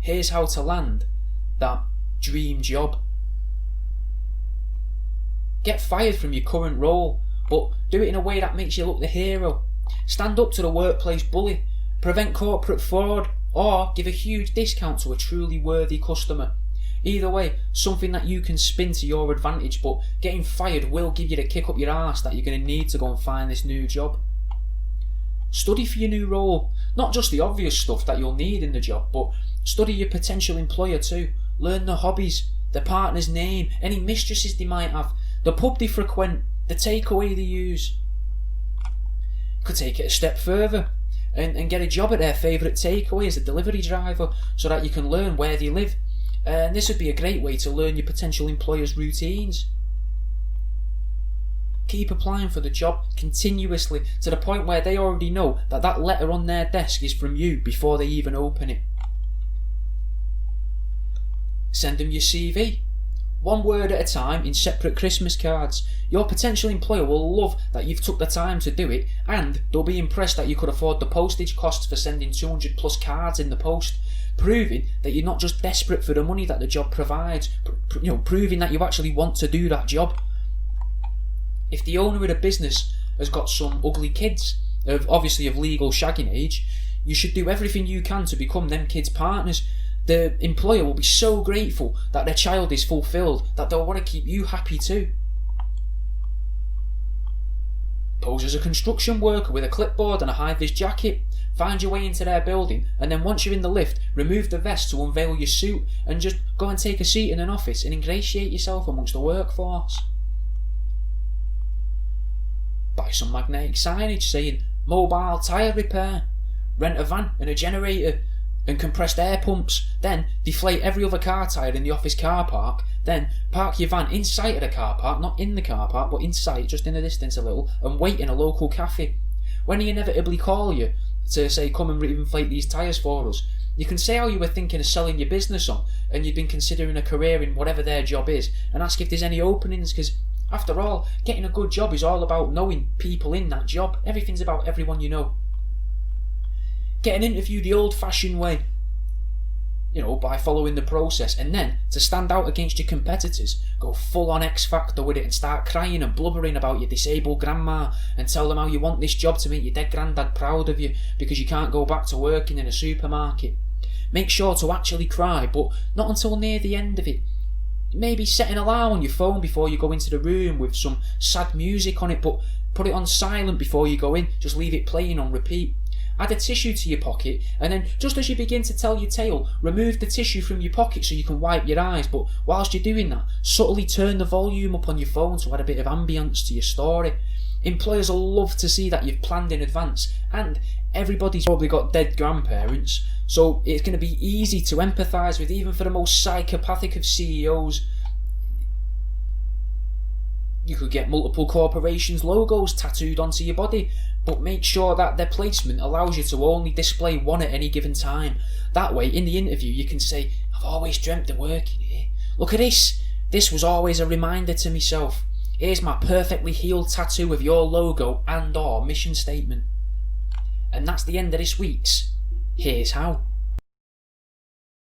Here's how to land that dream job. Get fired from your current role, but do it in a way that makes you look the hero. Stand up to the workplace bully, prevent corporate fraud, or give a huge discount to a truly worthy customer. Either way, something that you can spin to your advantage, but getting fired will give you the kick up your arse that you're going to need to go and find this new job. Study for your new role, not just the obvious stuff that you'll need in the job, but study your potential employer too. Learn their hobbies, their partner's name, any mistresses they might have, the pub they frequent, the takeaway they use. You could take it a step further and get a job at their favourite takeaway as a delivery driver so that you can learn where they live. And this would be a great way to learn your potential employer's routines. Keep applying for the job continuously to the point where they already know that that letter on their desk is from you before they even open it. Send them your CV. One word at a time in separate Christmas cards. Your potential employer will love that you've took the time to do it, and they'll be impressed that you could afford the postage costs for sending 200 plus cards in the post, proving that you're not just desperate for the money that the job provides, proving that you actually want to do that job. If the owner of the business has got some ugly kids, obviously of legal shagging age, you should do everything you can to become them kids' partners. The employer will be so grateful that their child is fulfilled that they'll want to keep you happy too. Pose as a construction worker with a clipboard and a high-vis jacket. Find your way into their building, and then once you're in the lift, remove the vest to unveil your suit and just go and take a seat in an office and ingratiate yourself amongst the workforce. Buy some magnetic signage saying mobile tyre repair. Rent a van and a generator and compressed air pumps, then deflate every other car tyre in the office car park, then park your van in sight of the car park, not in the car park, but in sight, just in the distance a little, and wait in a local cafe. When they inevitably call you to say, come and inflate these tyres for us, you can say how you were thinking of selling your business on, and you've been considering a career in whatever their job is, and ask if there's any openings, because after all, getting a good job is all about knowing people in that job. Everything's about everyone you know. Get an interview the old-fashioned way, by following the process, and then to stand out against your competitors, go full on X Factor with it and start crying and blubbering about your disabled grandma and tell them how you want this job to make your dead granddad proud of you because you can't go back to working in a supermarket. Make sure to actually cry, but not until near the end of it. Maybe set an alarm on your phone before you go into the room with some sad music on it, but put it on silent before you go in, just leave it playing on repeat. Add a tissue to your pocket, and then just as you begin to tell your tale, remove the tissue from your pocket so you can wipe your eyes, but whilst you're doing that, subtly turn the volume up on your phone to add a bit of ambience to your story. Employers will love to see that you've planned in advance, and everybody's probably got dead grandparents, so it's going to be easy to empathise with even for the most psychopathic of CEOs. You could get multiple corporations' logos tattooed onto your body, but make sure that their placement allows you to only display one at any given time. That way, in the interview, you can say, I've always dreamt of working here. Look at this. This was always a reminder to myself. Here's my perfectly healed tattoo of your logo and/or mission statement. And that's the end of this week's Here's How.